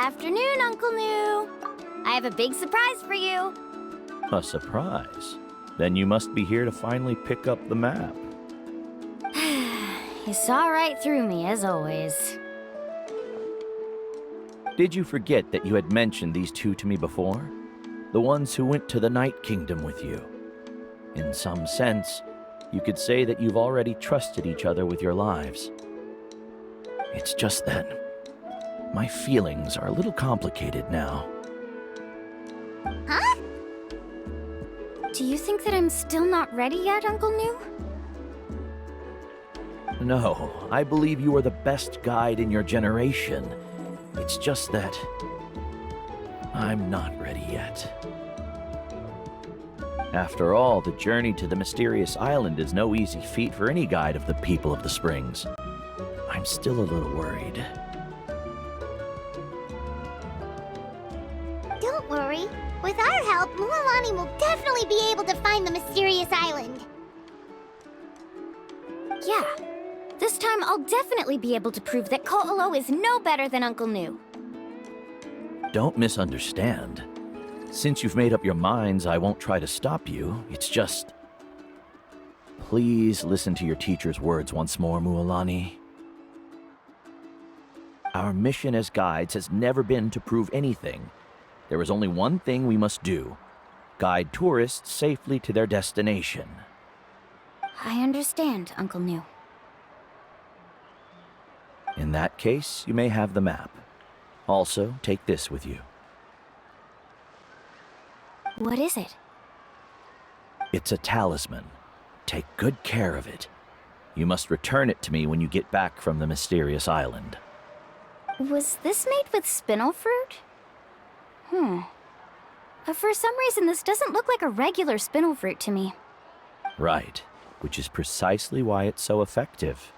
Afternoon, Uncle New. I have a big surprise for you. A surprise? Then you must be here to finally pick up the map. You saw right through me, as always. Did you forget that you had mentioned these two to me before? The ones who went to the Night Kingdom with you. In some sense, you could say that you've already trusted each other with your lives. It's just that my feelings are a little complicated now. Huh? Do you think that I'm still not ready yet, Uncle New? No, I believe you are the best guide in your generation. It's just that I'm not ready yet. After all, the journey to the mysterious island is no easy feat for any guide of the people of the Springs. I'm still a little worried. Don't worry. With our help, Mualani will definitely be able to find the mysterious island. Yeah. This time I'll definitely be able to prove that Ko'olo is no better than Uncle New. Don't misunderstand. Since you've made up your minds, I won't try to stop you. It's just... Please listen to your teacher's words once more, Mualani. Our mission as guides has never been to prove anything. There is only one thing we must do. Guide tourists safely to their destination. I understand, Uncle New. In that case, you may have the map. Also, take this with you. What is it? It's a talisman. Take good care of it. You must return it to me when you get back from the mysterious island. Was this made with spinel fruit? For some reason, this doesn't look like a regular spinel fruit to me. Right, which is precisely why it's so effective.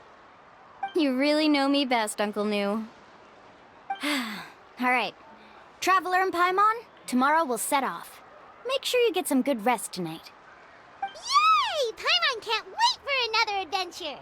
You really know me best, Uncle New. Alright. Traveler and Paimon, tomorrow we'll set off. Make sure you get some good rest tonight. Yay! Paimon can't wait for another adventure!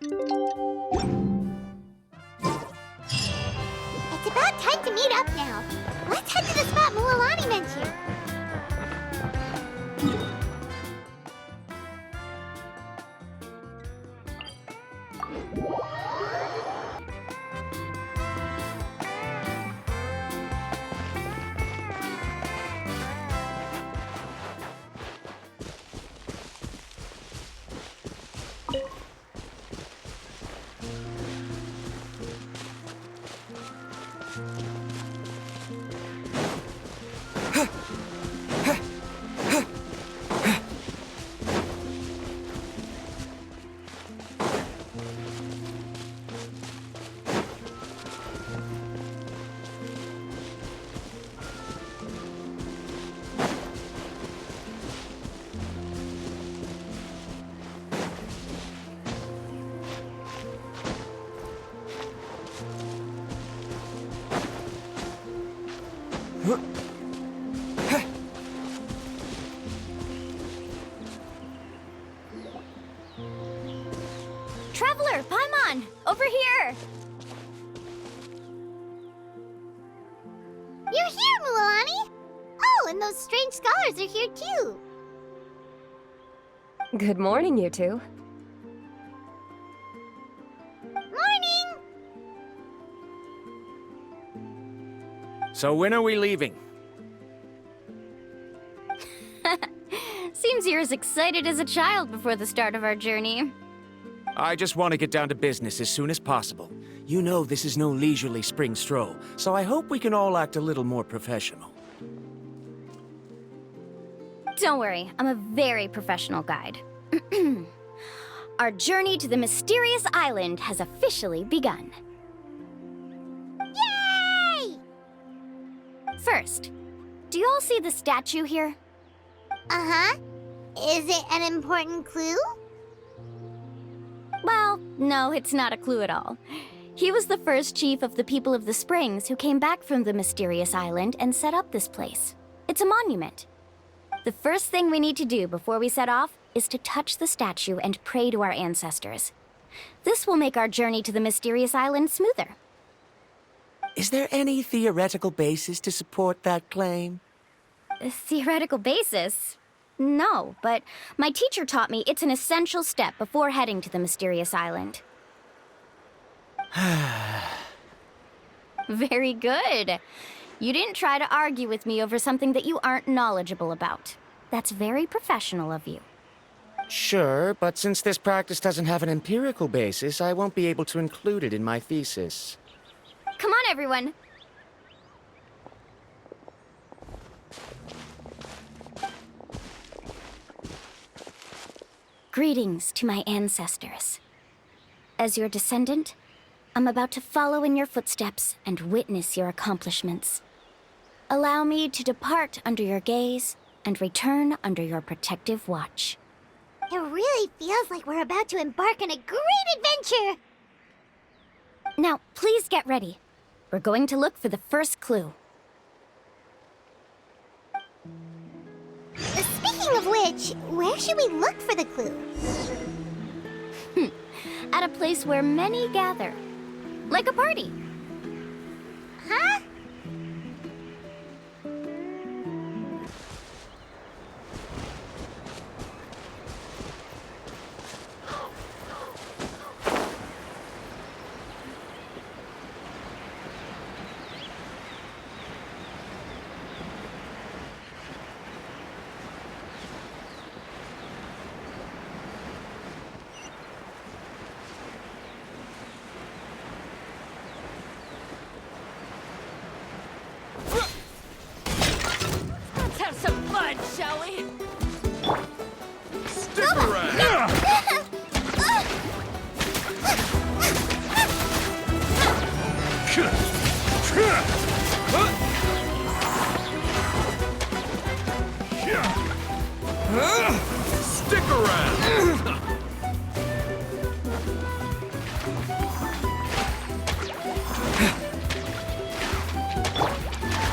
It's about time to meet up now. Let's head to the spot Mualani mentioned. You're here, Mualani! Oh, and those strange scholars are here too. Good morning, you two. Morning! So when are we leaving? Seems you're as excited as a child before the start of our journey. I just want to get down to business as soon as possible. You know this is no leisurely spring stroll, so I hope we can all act a little more professional. Don't worry, I'm a very professional guide. Our journey to the mysterious island has officially begun. Yay! First, do you all see the statue here? Uh-huh. Is it an important clue? Well, no, it's not a clue at all. He was the first chief of the people of the Springs who came back from the mysterious island and set up this place. It's a monument. The first thing we need to do before we set off is to touch the statue and pray to our ancestors. This will make our journey to the mysterious island smoother. Is there any theoretical basis to support that claim? A theoretical basis? No, but my teacher taught me it's an essential step before heading to the mysterious island. Very good. You didn't try to argue with me over something that you aren't knowledgeable about. That's very professional of you. Sure, but since this practice doesn't have an empirical basis, I won't be able to include it in my thesis. Come on, everyone. Greetings to my ancestors. As your descendant, I'm about to follow in your footsteps and witness your accomplishments. Allow me to depart under your gaze and return under your protective watch. It really feels like we're about to embark on a great adventure! Now, please get ready. We're going to look for the first clue. Speaking of which, where should we look for the clue? At a place where many gather. Like a party. Huh? Let's have some fun, shall we? Stick around! Stick around!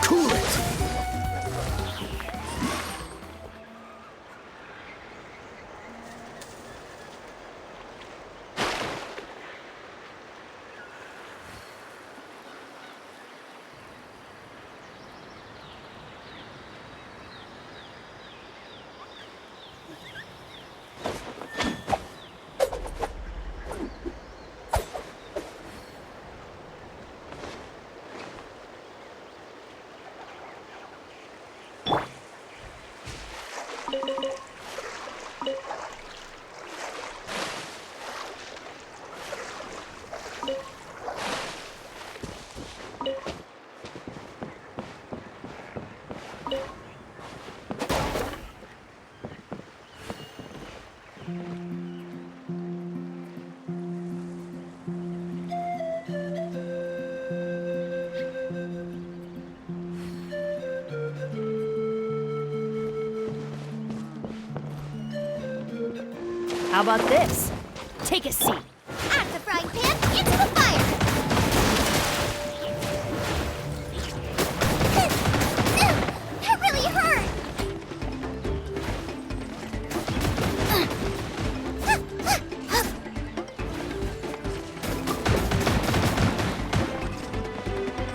Cool it! How about this? Take a seat. Out of the frying pan, into the fire! That really hurt!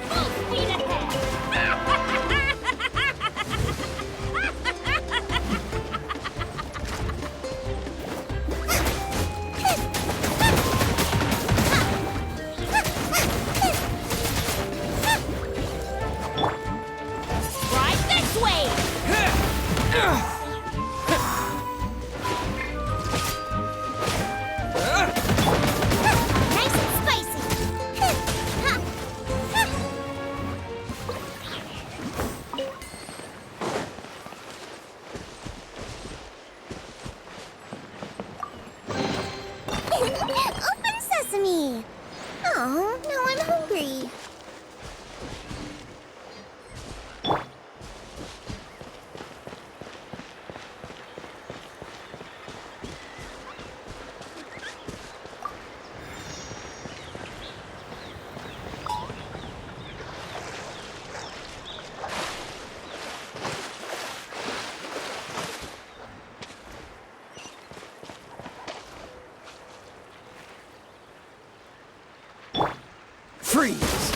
Full speed ahead! Nice and spicy. Open sesame. Oh, now I'm hungry. Freeze!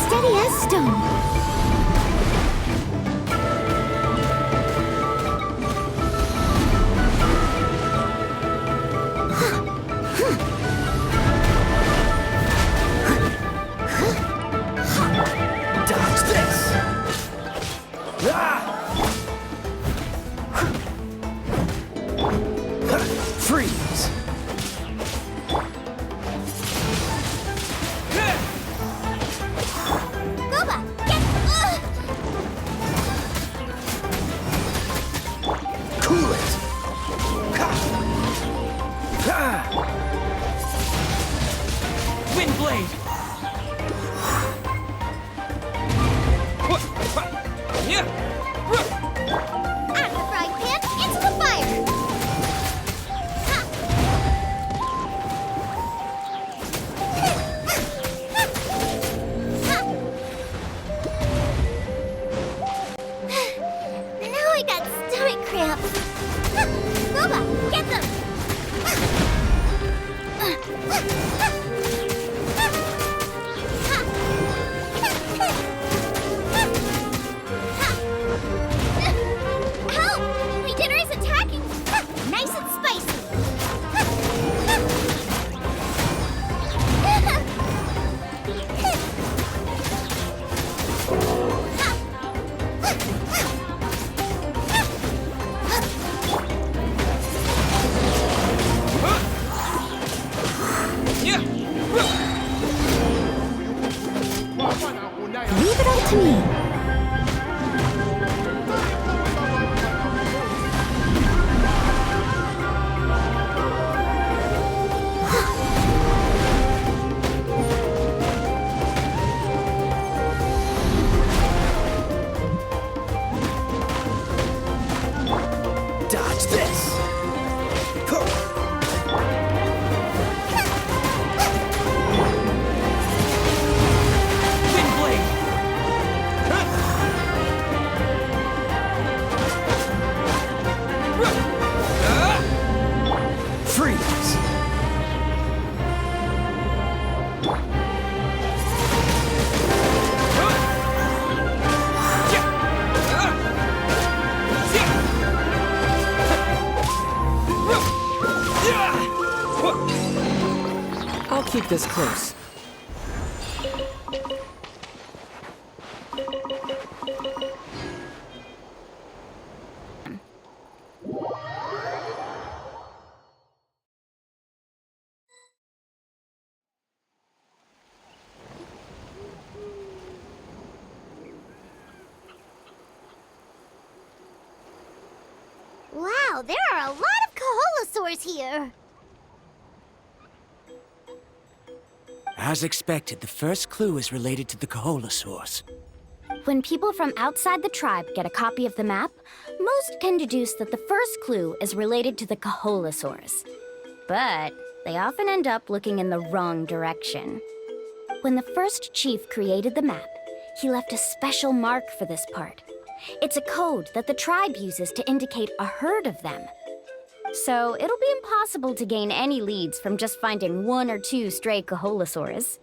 Steady as stone. Dodge this! Freeze! Boba, get... Cool it! Wind blade! Out of the frying pan, into the fire! Now I got stomach cramps. Boba, get them! Help! My dinner is attacking! Nice and spicy! Leave it up to me. keep this close. Wow, there are a lot of Kaholosaurs here. As expected, the first clue is related to the Kaholosaurs. When people from outside the tribe get a copy of the map, most can deduce that the first clue is related to the Kaholosaurs. But they often end up looking in the wrong direction. When the first chief created the map, he left a special mark for this part. It's a code that the tribe uses to indicate a herd of them. So it'll be impossible to gain any leads from just finding one or two stray Kaholosaurs.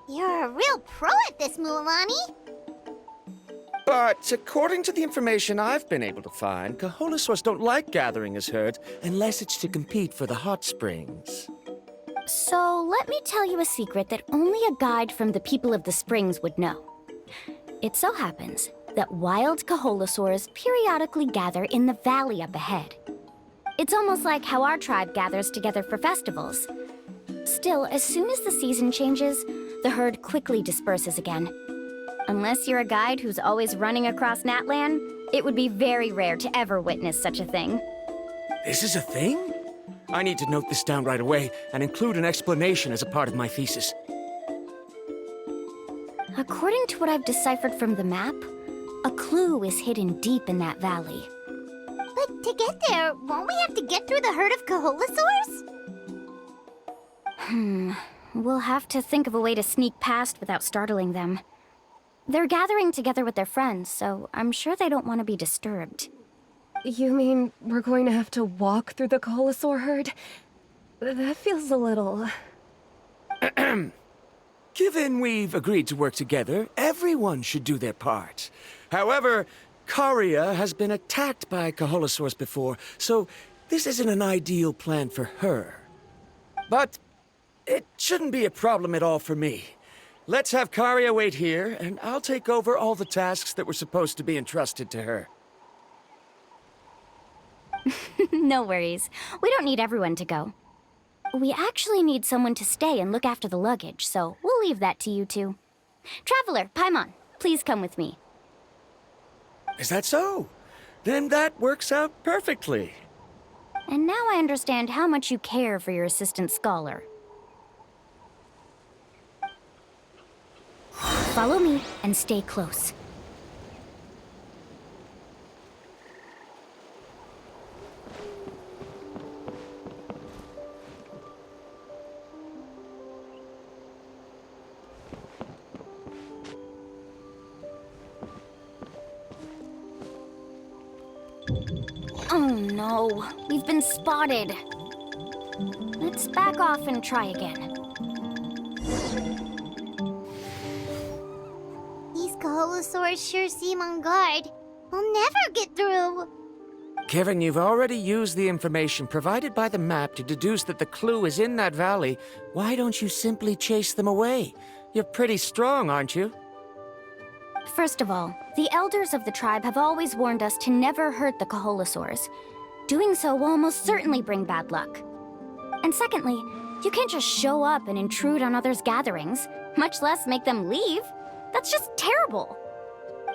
You're a real pro at this, Mualani. But according to the information I've been able to find, Kaholosaurs don't like gathering as herds unless it's to compete for the hot springs. So let me tell you a secret that only a guide from the people of the springs would know. It so happens that wild Kaholosaurs periodically gather in the valley up ahead. It's almost like how our tribe gathers together for festivals. Still, as soon as the season changes, the herd quickly disperses again. Unless you're a guide who's always running across Natlan, it would be very rare to ever witness such a thing. This is a thing? I need to note this down right away and include an explanation as a part of my thesis. According to what I've deciphered from the map, a clue is hidden deep in that valley. But to get there, won't we have to get through the herd of Kaholosaurs? We'll have to think of a way to sneak past without startling them. They're gathering together with their friends, so I'm sure they don't want to be disturbed. You mean we're going to have to walk through the Kaholosaur herd? That feels a little... Given we've agreed to work together, everyone should do their part. However, Karia has been attacked by Kaholosaurs before, so this isn't an ideal plan for her. But it shouldn't be a problem at all for me. Let's have Karia wait here, and I'll take over all the tasks that were supposed to be entrusted to her. No worries. We don't need everyone to go. We actually need someone to stay and look after the luggage, so we'll leave that to you two. Traveler, Paimon, please come with me. Is that so? Then that works out perfectly. And now I understand how much you care for your assistant scholar. Follow me and stay close. Oh no, we've been spotted. Let's back off and try again. These Kaholosaurs sure seem on guard. We'll never get through. Given you've already used the information provided by the map to deduce that the clue is in that valley, why don't you simply chase them away? You're pretty strong, aren't you? First of all, the elders of the tribe have always warned us to never hurt the Kaholosaurs. Doing so will almost certainly bring bad luck. And secondly, you can't just show up and intrude on others' gatherings, much less make them leave. That's just terrible.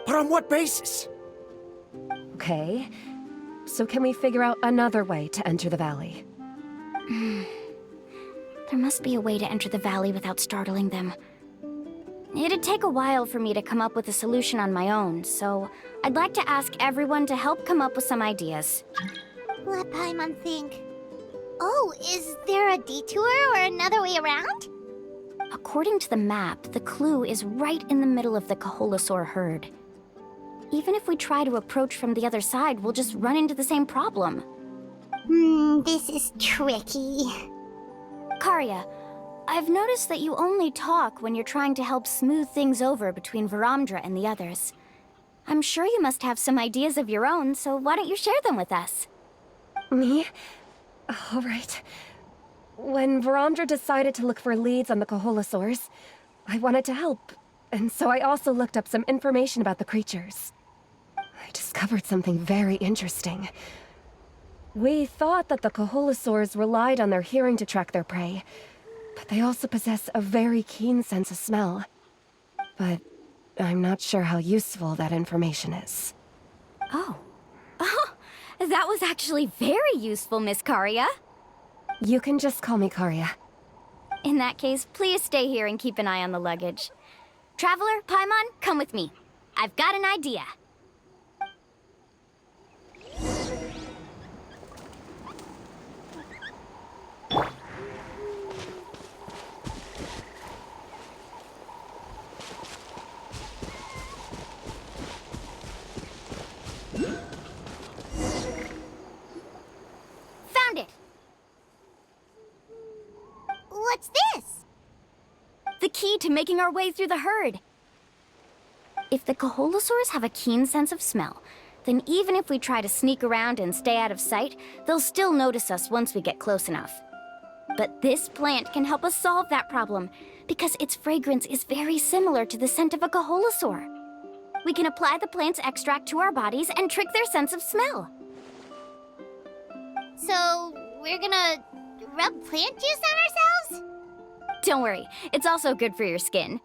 But on what basis? Okay. So can we figure out another way to enter the valley? There must be a way to enter the valley without startling them. It'd take a while for me to come up with a solution on my own, so I'd like to ask everyone to help come up with some ideas. Let Paimon think. Oh, is there a detour or another way around? According to the map, the clue is right in the middle of the Kaholosaur herd. Even if we try to approach from the other side, we'll just run into the same problem. This is tricky. Karia, I've noticed that you only talk when you're trying to help smooth things over between Varamdra and the others. I'm sure you must have some ideas of your own, so why don't you share them with us? Me? All right. when Varamdra decided to look for leads on the Kaholosaurs, I wanted to help, and so I also looked up some information about the creatures. I discovered something very interesting. We thought that the Kaholosaurs relied on their hearing to track their prey, but they also possess a very keen sense of smell. But I'm not sure how useful that information is. Oh. Oh, that was actually very useful, Miss Karia. You can just call me Karia. In that case, please stay here and keep an eye on the luggage. Traveler, Paimon, come with me. I've got an idea. Found it! What's this? The key to making our way through the herd. If the Kaholosaurs have a keen sense of smell, then even if we try to sneak around and stay out of sight, they'll still notice us once we get close enough. But this plant can help us solve that problem, because its fragrance is very similar to the scent of a Kaholosaur. We can apply the plant's extract to our bodies and trick their sense of smell. So, we're gonna rub plant juice on ourselves? Don't worry, it's also good for your skin.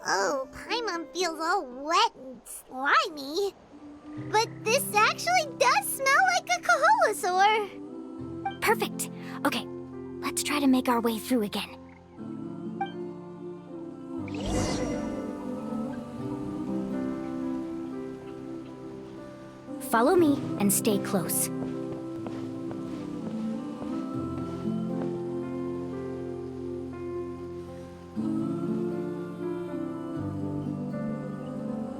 Oh, Paimon feels all wet and slimy. But this actually does smell like a Kaholosaur. Perfect. Okay, let's try to make our way through again. Follow me and stay close.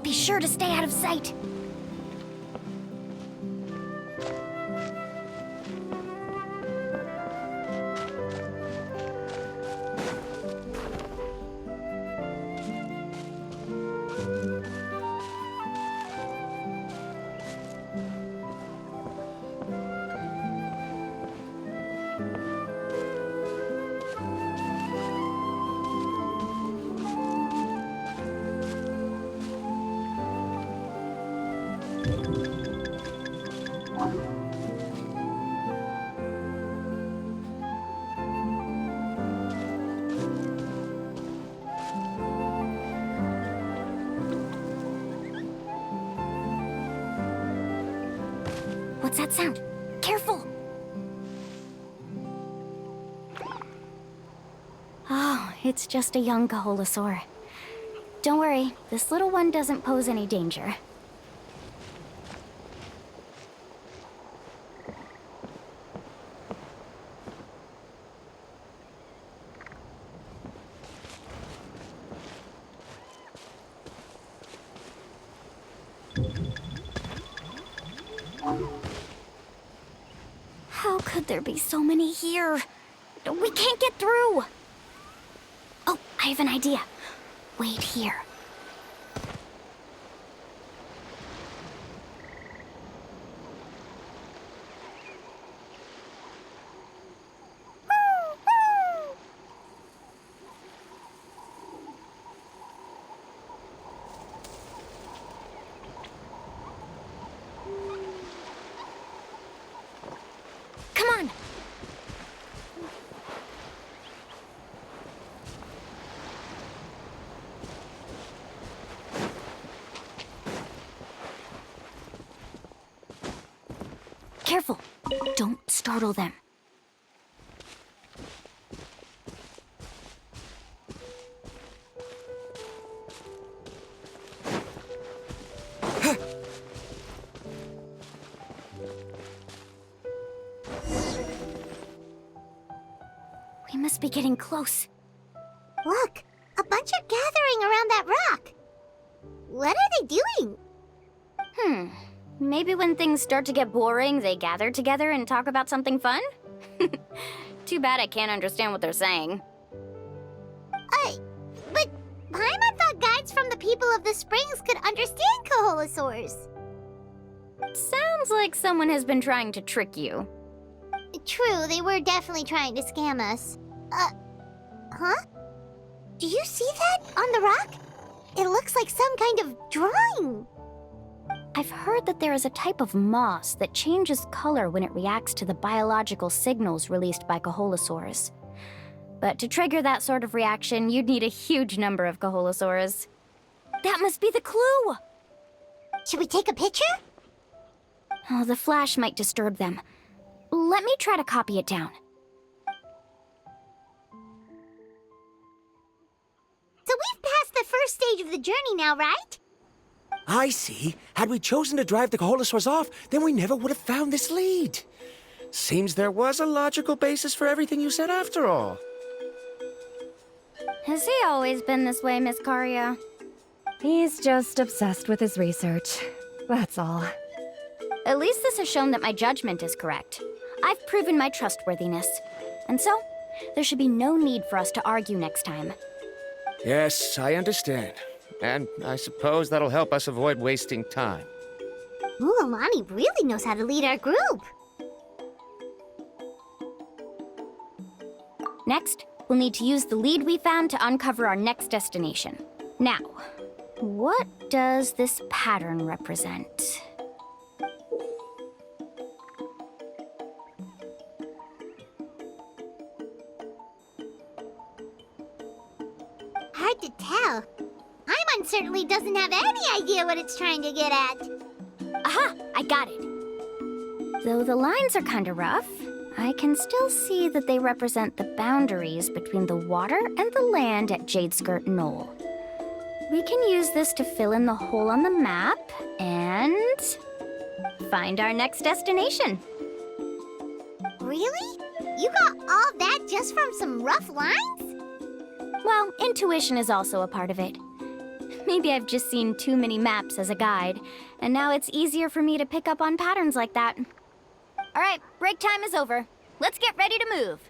Be sure to stay out of sight. What's that sound? Careful! Oh, it's just a young Kaholosaur. Don't worry, this little one doesn't pose any danger. How could there be so many here? We can't get through! Oh, I have an idea. Wait here. Come on! Careful! Don't startle them. We must be getting close. Look, a bunch are gathering around that rock. What are they doing? Maybe when things start to get boring, they gather together and talk about something fun? Too bad I can't understand what they're saying. But Paimon thought guides from the people of the springs could understand Kaholosaurs. sounds like someone has been trying to trick you. True, they were definitely trying to scam us. Huh? Do you see that on the rock? It looks like some kind of drawing. I've heard that there is a type of moss that changes color when it reacts to the biological signals released by Kaholosaurs. But to trigger that sort of reaction, you'd need a huge number of Kaholosaurs. That must be the clue! Should we take a picture? Oh, the flash might disturb them. Let me try to copy it down. So we've passed the first stage of the journey now, right? I see. Had we chosen to drive the Kaholosaurs off, then we never would have found this lead. Seems there was a logical basis for everything you said after all. Has he always been this way, Miss Karia? He's just obsessed with his research. That's all. At least this has shown that my judgment is correct. I've proven my trustworthiness. And so, there should be no need for us to argue next time. Yes, I understand. And I suppose that'll help us avoid wasting time. Ooh, Alani really knows how to lead our group. Next, we'll need to use the lead we found to uncover our next destination. Now, what does this pattern represent? Hard to tell. Paimon certainly doesn't have any idea what it's trying to get at. Aha! I got it! Though the lines are kinda rough, I can still see that they represent the boundaries between the water and the land at Jadeskirt Knoll. We can use this to fill in the hole on the map and find our next destination. Really? You got all that just from some rough lines? Well, intuition is also a part of it. Maybe I've just seen too many maps as a guide, and now it's easier for me to pick up on patterns like that. All right, break time is over. Let's get ready to move.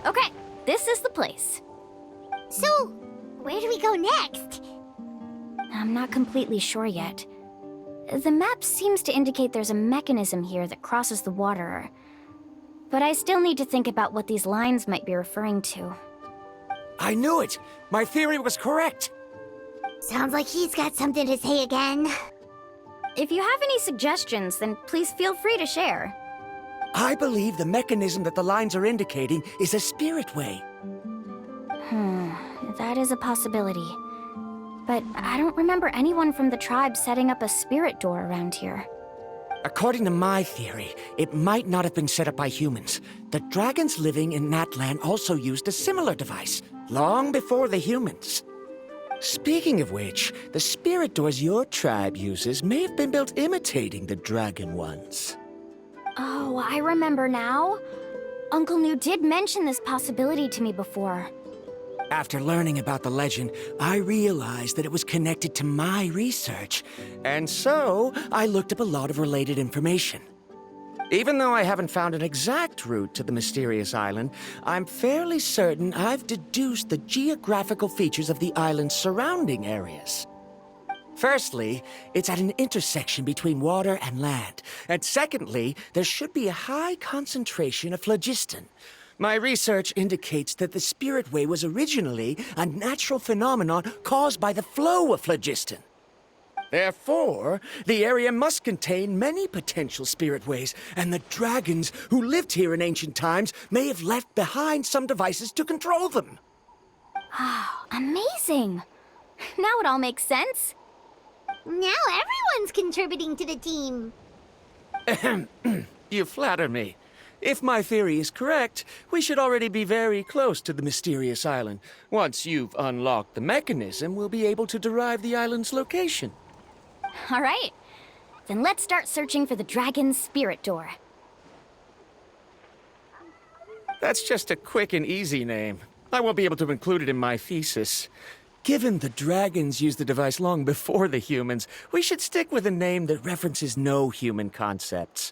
Okay, this is the place. So, where do we go next? I'm not completely sure yet. The map seems to indicate there's a mechanism here that crosses the water. But I still need to think about what these lines might be referring to. I knew it! My theory was correct! Sounds like he's got something to say again. If you have any suggestions, then please feel free to share. I believe the mechanism that the lines are indicating is a spirit way. That is a possibility. But I don't remember anyone from the tribe setting up a spirit door around here. According to my theory, it might not have been set up by humans. The dragons living in that land also used a similar device, long before the humans. Speaking of which, the spirit doors your tribe uses may have been built imitating the dragon ones. Oh, I remember now. Uncle New did mention this possibility to me before. After learning about the legend, I realized that it was connected to my research, and so I looked up a lot of related information. Even though I haven't found an exact route to the mysterious island, I'm fairly certain I've deduced the geographical features of the island's surrounding areas. Firstly, it's at an intersection between water and land. And secondly, there should be a high concentration of phlogiston. My research indicates that the Spirit Way was originally a natural phenomenon caused by the flow of phlogiston. Therefore, the area must contain many potential spirit ways, and the dragons who lived here in ancient times may have left behind some devices to control them. Amazing! Now it all makes sense. Now everyone's contributing to the team. You flatter me. If my theory is correct, we should already be very close to the mysterious island. Once you've unlocked the mechanism, we'll be able to derive the island's location. All right. Then let's start searching for the dragon's spirit door. That's just a quick and easy name. I won't be able to include it in my thesis. Given the dragons used the device long before the humans, we should stick with a name that references no human concepts.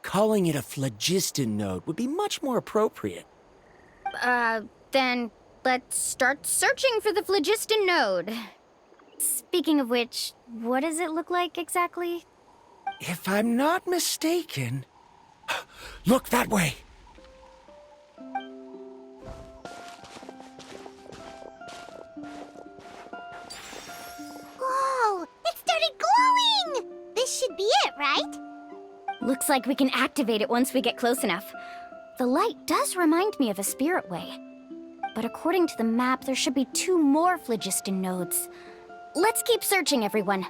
Calling it a phlogiston node would be much more appropriate. Then let's start searching for the phlogiston node. Speaking of which, what does it look like exactly? If I'm not mistaken... Look that way! Whoa! It started glowing! This should be it, right? Looks like we can activate it once we get close enough. The light does remind me of a spirit way. But according to the map, there should be 2 more phlogiston nodes. Let's keep searching, everyone.